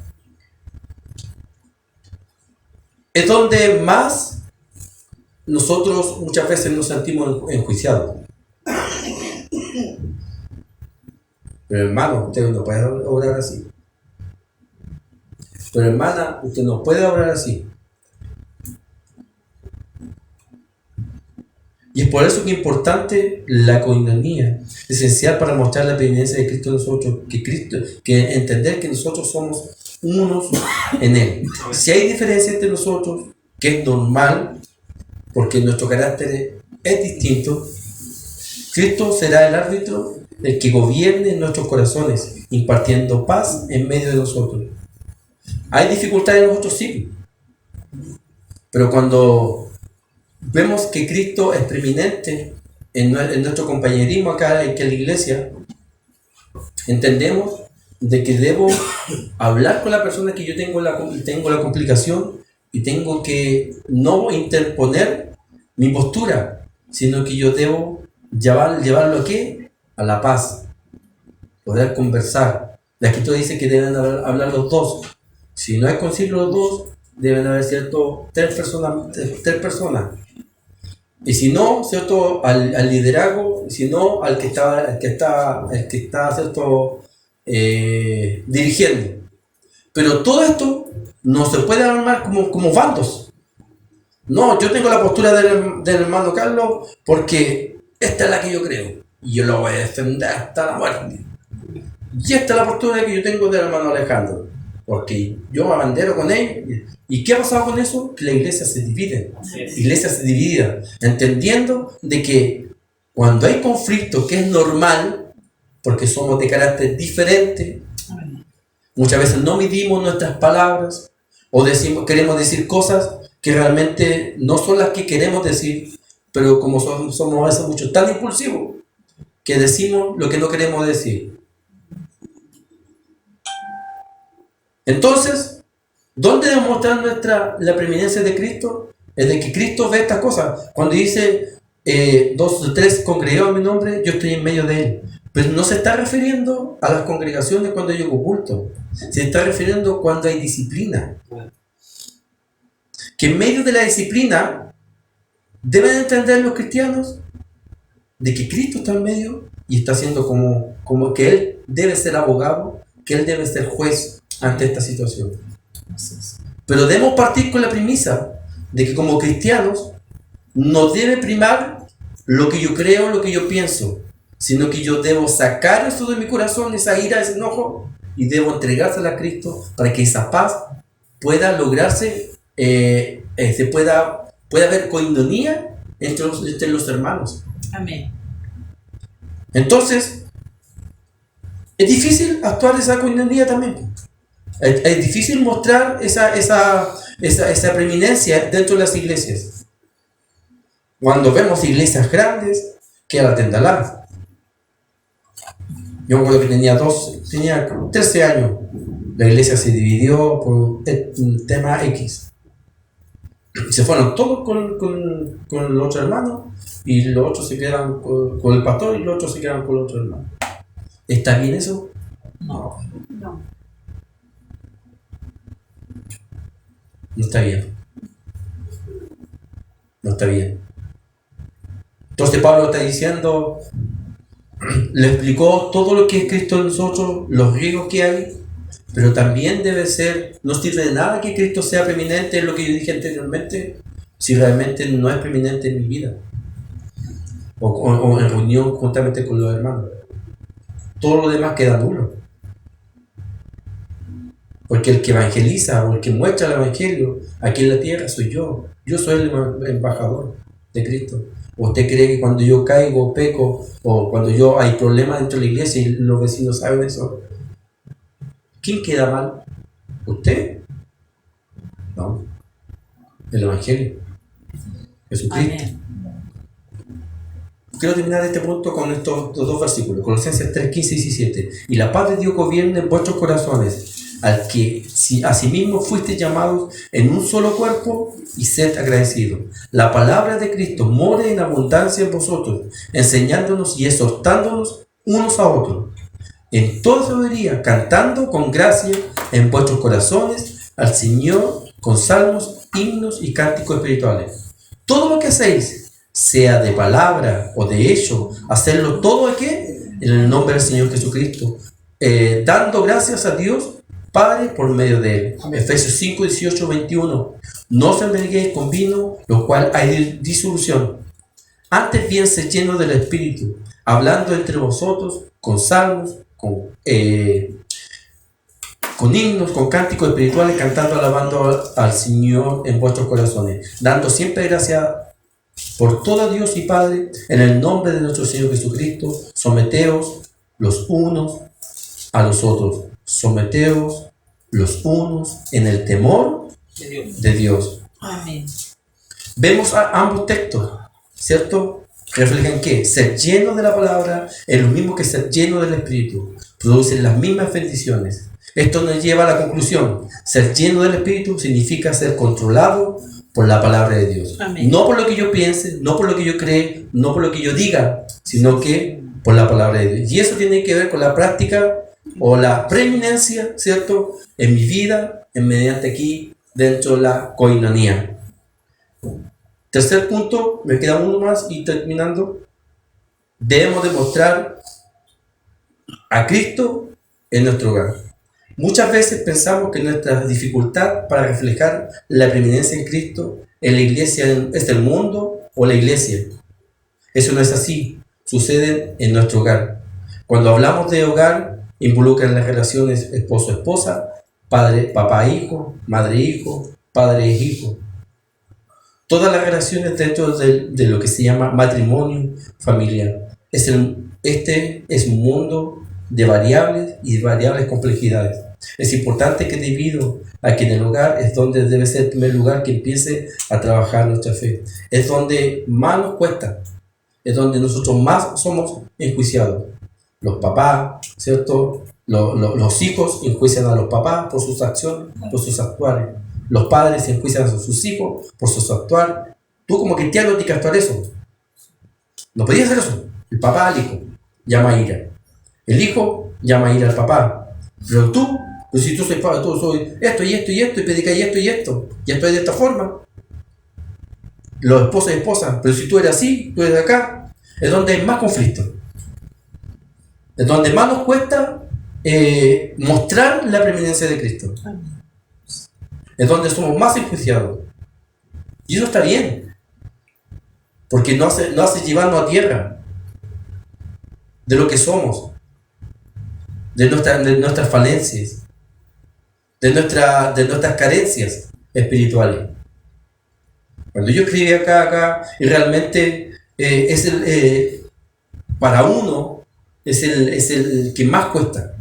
Es donde más nosotros muchas veces nos sentimos enjuiciados. Pero hermano, usted no puede obrar así. Pero hermana, usted no puede obrar así. Y es por eso que es importante la coinonía, esencial para mostrar la preeminencia de Cristo en nosotros, que entender que nosotros somos unos en Él. Si hay diferencia entre nosotros, que es normal, porque nuestro carácter es distinto, Cristo será el árbitro, el que gobierne en nuestros corazones, impartiendo paz en medio de nosotros. Hay dificultades en nosotros, sí, pero cuando vemos que Cristo es preeminente en nuestro compañerismo acá en la iglesia, entendemos de que debo hablar con la persona que yo tengo la complicación y tengo que no interponer mi postura, sino que yo debo llevarlo ¿a qué? A la paz, poder conversar. La Escritura dice que deben hablar los dos. Si no hay concilio los dos, deben haber tres personas. Y si no, ¿cierto? Al liderazgo, y si no, al que está, ¿cierto? Dirigiendo. Pero todo esto no se puede armar como bandos. No, yo tengo la postura del hermano Carlos porque esta es la que yo creo. Y yo lo voy a defender hasta la muerte. Y esta es la postura que yo tengo del hermano Alejandro. Porque yo me abandero con él. ¿Y qué ha pasado con eso? Que la iglesia se divide. La iglesia se divide. Entendiendo de que cuando hay conflicto, que es normal, porque somos de carácter diferente, muchas veces no midimos nuestras palabras o queremos decir cosas que realmente no son las que queremos decir, pero como somos a veces muchos tan impulsivos que decimos lo que no queremos decir. Entonces, ¿dónde demostrar la preeminencia de Cristo? Es de que Cristo ve estas cosas. Cuando dice 2 o 3 congregados en mi nombre, yo estoy en medio de él. Pero no se está refiriendo a las congregaciones cuando hay oculto. Se está refiriendo cuando hay disciplina. Que en medio de la disciplina deben entender los cristianos de que Cristo está en medio y está haciendo como que Él debe ser abogado, que Él debe ser juez ante esta situación. Pero debemos partir con la premisa de que como cristianos no debe primar lo que yo creo, lo que yo pienso, sino que yo debo sacar eso de mi corazón, esa ira, ese enojo, y debo entregársela a Cristo para que esa paz pueda lograrse, pueda haber coinonía entre los hermanos. Amén. Entonces, es difícil actuar esa coinonía también. Es difícil mostrar esa preeminencia dentro de las iglesias. Cuando vemos iglesias grandes, que era Tendalá. Yo me acuerdo que tenía 13 años. La iglesia se dividió por un tema X. Se fueron todos con los otros hermanos y los otros se quedan con el pastor y los otros se quedan con los otros hermanos. ¿Está bien eso? No. No está bien. No está bien. Entonces Pablo está diciendo, le explicó todo lo que es Cristo en nosotros, los riesgos que hay, pero también debe ser, no sirve de nada que Cristo sea preeminente en lo que yo dije anteriormente, si realmente no es preeminente en mi vida, o en reunión juntamente con los hermanos. Todo lo demás queda nulo. Porque el que evangeliza o el que muestra el evangelio aquí en la tierra soy yo. Yo soy el embajador de Cristo. ¿Usted cree que cuando yo caigo, peco, o cuando hay problemas dentro de la iglesia y los vecinos saben eso, quién queda mal? ¿Usted? No. El evangelio. Jesucristo. Amén. Quiero terminar este punto con estos dos versículos, Colosenses 3, 15 y 17. Y la paz de Dios gobierne en vuestros corazones, al que asimismo fuiste llamados en un solo cuerpo, y sed agradecidos. La palabra de Cristo more en abundancia en vosotros, enseñándonos y exhortándonos unos a otros, en toda sabiduría, cantando con gracia en vuestros corazones al Señor con salmos, himnos y cánticos espirituales. Todo lo que hacéis, sea de palabra o de hecho, hacerlo todo ¿qué? En el nombre del Señor Jesucristo, dando gracias a Dios Padre por medio de él. Efesios 5, 18, 21. No os embriaguéis con vino, lo cual hay disolución. Antes bien sed llenos del Espíritu, hablando entre vosotros con salmos, con himnos, con cánticos espirituales, cantando, alabando al Señor en vuestros corazones, dando siempre gracias por todo Dios y Padre, en el nombre de nuestro Señor Jesucristo. Someteos los unos a los otros. Someteos los unos en el temor de Dios. Amén. Vemos ambos textos, ¿cierto? Reflejan que ser lleno de la palabra es lo mismo que ser lleno del Espíritu. Producen las mismas bendiciones. Esto nos lleva a la conclusión. Ser lleno del Espíritu significa ser controlado por la palabra de Dios. Amén. No por lo que yo piense, no por lo que yo cree, no por lo que yo diga, sino que por la palabra de Dios. Y eso tiene que ver con la práctica o la preeminencia, ¿cierto? En mi vida, mediante aquí, dentro de la coinonía. Tercer punto, me queda uno más y terminando. Debemos demostrar a Cristo en nuestro hogar. Muchas veces pensamos que nuestra dificultad para reflejar la preeminencia en Cristo en la iglesia es el mundo o la iglesia. Eso no es así. Sucede en nuestro hogar. Cuando hablamos de hogar, involucran las relaciones esposo-esposa, padre, papá-hijo, madre-hijo, padre-hijo. Todas las relaciones dentro de lo que se llama matrimonio familiar. Este es un mundo de variables y de variables complejidades. Es importante que debido a que en el hogar es donde debe ser el primer lugar que empiece a trabajar nuestra fe. Es donde más nos cuesta. Es donde nosotros más somos enjuiciados. Los papás, ¿cierto? Los hijos enjuician a los papás por sus acciones, por sus actuales. Los padres enjuician a sus hijos por sus actuales. Tú como cristiano tienes que actuar eso. No podías hacer eso. El papá al hijo llama a ira. El hijo llama a ira al papá. Pero tú, pues si tú soy padre, tú soy esto y esto y esto, y predicas y esto es de esta forma. Los esposos y esposas, pero si tú eres así, tú eres de acá, es donde hay más conflicto. Es donde más nos cuesta mostrar la preeminencia de Cristo. Es donde somos más enjuiciados. Y eso está bien. Porque no hace llevarnos a tierra de lo que somos, de nuestras falencias, de nuestras carencias espirituales. Cuando yo escribí acá, y realmente para uno es el que más cuesta.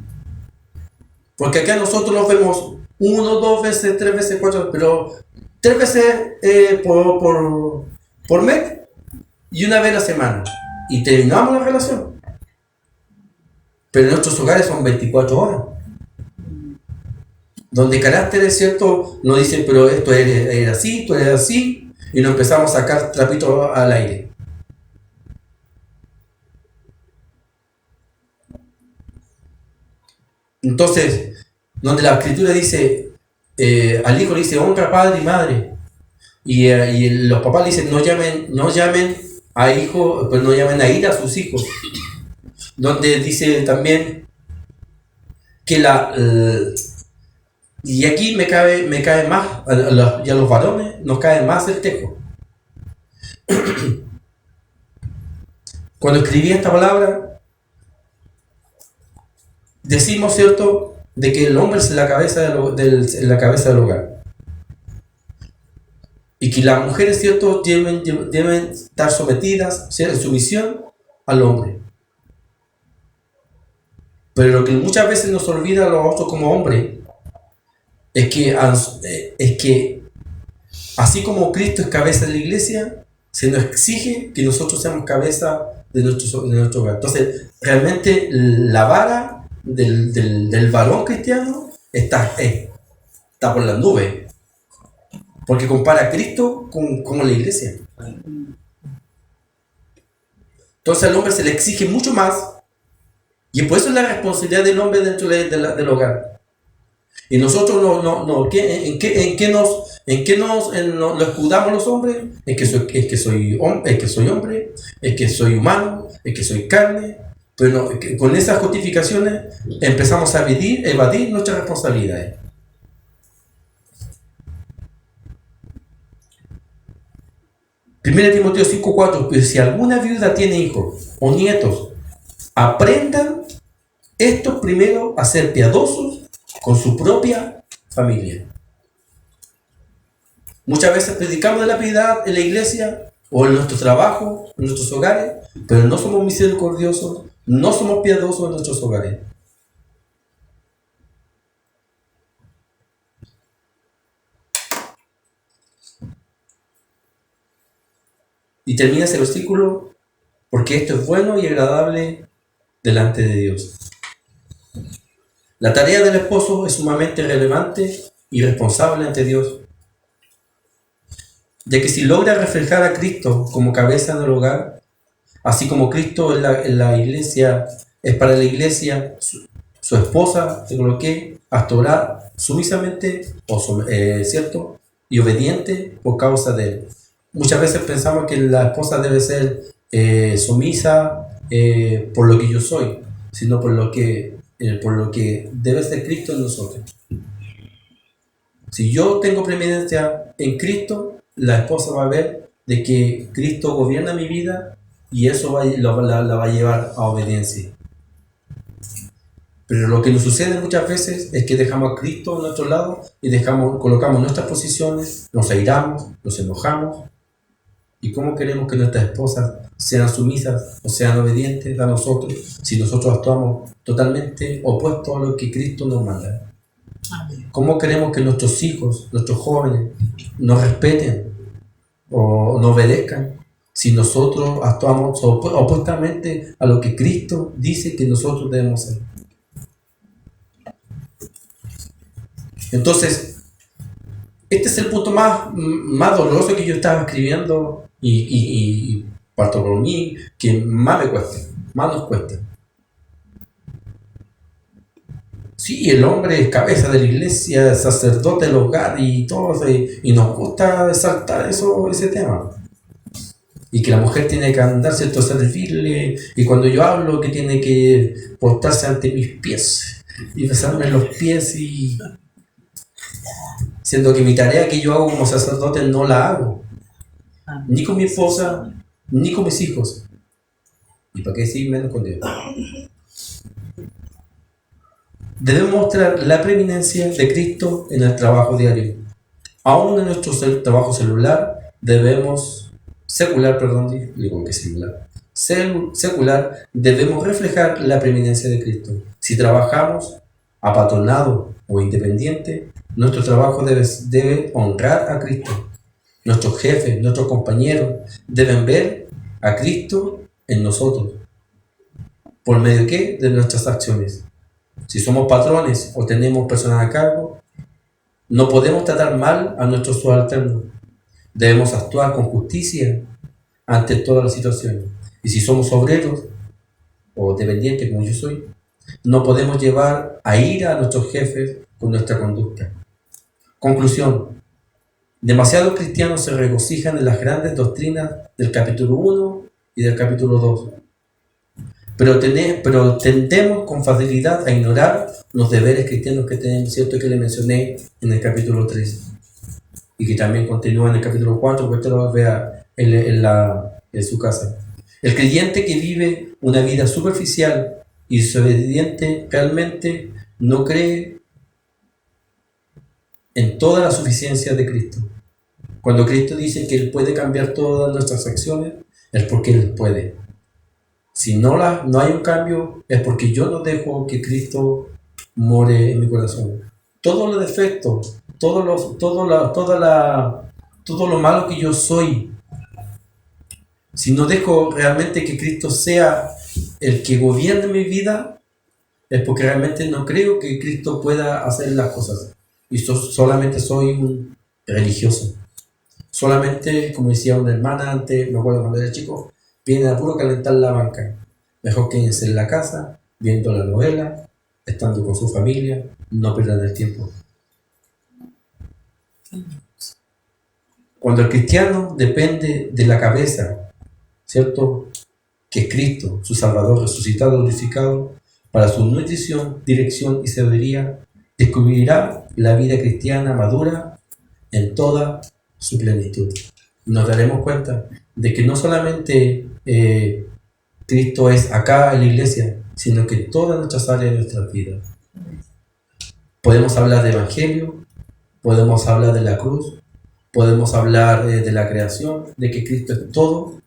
Porque acá nosotros nos vemos 1, 2 veces, 3 veces, 4, pero 3 veces por mes y 1 vez a la semana. Y terminamos la relación. Pero nuestros hogares son 24 horas. Donde carácter es cierto, nos dicen, pero esto es así, tú eres así, y nos empezamos a sacar trapitos al aire. Entonces, donde la escritura dice, al hijo le dice, honra padre y madre, y los papás le dicen, no llamen a hijos, pues no llamen a ira a sus hijos. Donde dice también que y aquí me cae más, y a los varones nos cae más el tejo. Cuando escribí esta palabra, decimos, ¿cierto?, de que el hombre es la cabeza del hogar. Y que las mujeres, ¿cierto?, deben estar sometidas, ¿cierto?, en sumisión al hombre. Pero lo que muchas veces nos olvida a nosotros como hombres es que así como Cristo es cabeza de la iglesia, se nos exige que nosotros seamos cabeza de nuestro hogar. Entonces, realmente la vara del varón cristiano está por las nubes, porque compara a Cristo con la iglesia. Entonces al hombre se le exige mucho más, y por eso es la responsabilidad del hombre dentro del hogar. Y nosotros ¿en qué nos escudamos los hombres? Es que soy hombre, es que soy humano, es que soy carne. Pero con esas justificaciones empezamos a evadir nuestras responsabilidades. Primera Timoteo 5:4, pero si alguna viuda tiene hijos o nietos, aprendan estos primero a ser piadosos con su propia familia. Muchas veces predicamos de la piedad en la iglesia o en nuestro trabajo, en nuestros hogares, pero no somos misericordiosos, no somos piadosos en nuestros hogares. Y termina ese versículo, porque esto es bueno y agradable delante de Dios. La tarea del esposo es sumamente relevante y responsable ante Dios, ya que si logra reflejar a Cristo como cabeza del hogar, así como Cristo en la iglesia es para la iglesia su esposa, se coloque hasta orar sumisamente, ¿cierto?, y obediente por causa de él. muchas veces pensamos que la esposa debe ser sumisa por lo que yo soy, sino por lo que debe ser Cristo en nosotros. Si yo tengo preeminencia en Cristo, la esposa va a ver de que Cristo gobierna mi vida y eso la va a llevar a obediencia. Pero lo que nos sucede muchas veces es que dejamos a Cristo a nuestro lado y colocamos nuestras posiciones, nos airamos, nos enojamos. ¿Y cómo queremos que nuestras esposas sean sumisas o sean obedientes a nosotros si nosotros actuamos totalmente opuesto a lo que Cristo nos manda? ¿Cómo queremos que nuestros hijos, nuestros jóvenes, nos respeten o nos obedezcan si nosotros actuamos opuestamente a lo que Cristo dice que nosotros debemos hacer? Entonces, este es el punto más doloroso que yo estaba escribiendo y parto por mí, que más me cuesta, más nos cuesta. Sí, el hombre es cabeza de la iglesia, sacerdote del hogar y todo, y nos gusta saltar ese tema. Y que la mujer tiene que andar, ¿cierto?, servirle, y cuando yo hablo que tiene que portarse ante mis pies y besarme los pies, y siendo que mi tarea que yo hago como sacerdote no la hago, ni con mi esposa, ni con mis hijos, y para qué decir menos con Dios. Debemos mostrar la preeminencia de Cristo en el trabajo diario. Aún en nuestro trabajo secular, debemos reflejar la preeminencia de Cristo. Si trabajamos apatronado o independiente, nuestro trabajo debe honrar a Cristo. Nuestros jefes, nuestros compañeros deben ver a Cristo en nosotros. ¿Por medio de qué? De nuestras acciones. Si somos patrones o tenemos personas a cargo, no podemos tratar mal a nuestros subalternos. Debemos actuar con justicia ante todas las situaciones. Y si somos obreros o dependientes, como yo soy, no podemos llevar a ira a nuestros jefes con nuestra conducta. Conclusión. Demasiados cristianos se regocijan en las grandes doctrinas del capítulo 1 y del capítulo 2. Pero tendemos con facilidad a ignorar los deberes cristianos que tenemos, ¿cierto?, que le mencioné en el capítulo 3 y que también continúa en el capítulo 4, que usted lo vea en su casa. El creyente que vive una vida superficial y desobediente realmente no cree en toda la suficiencia de Cristo. Cuando Cristo dice que Él puede cambiar todas nuestras acciones, es porque Él puede. Si no hay un cambio, es porque yo no dejo que Cristo more en mi corazón. Todos los defectos, todo lo malo que yo soy, si no dejo realmente que Cristo sea el que gobierne mi vida, es porque realmente no creo que Cristo pueda hacer las cosas. Y solamente soy un religioso. Solamente, como decía una hermana antes, me acuerdo cuando era chico, viene a puro calentar la banca. Mejor quédense en la casa, viendo la novela, estando con su familia, no pierdan el tiempo. Cuando el cristiano depende de la cabeza, ¿cierto?, que es Cristo, su Salvador resucitado, glorificado, para su nutrición, dirección y sabiduría, descubrirá la vida cristiana madura en toda su plenitud. Nos daremos cuenta de que no solamente Cristo es acá en la iglesia, sino que en todas nuestras áreas de nuestra vida. Podemos hablar de evangelio, podemos hablar de la cruz, podemos hablar de la creación, de que Cristo es todo,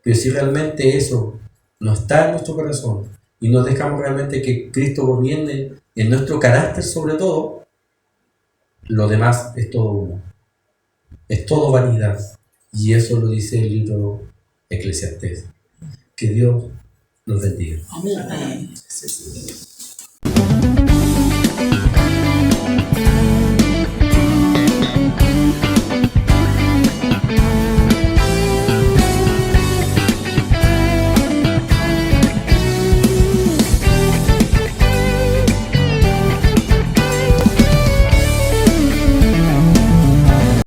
pero si realmente eso no está en nuestro corazón y no dejamos realmente que Cristo gobierne en nuestro carácter sobre todo, lo demás es todo humo, es todo vanidad. Y eso lo dice el libro Eclesiastés. Que Dios nos bendiga. Amén.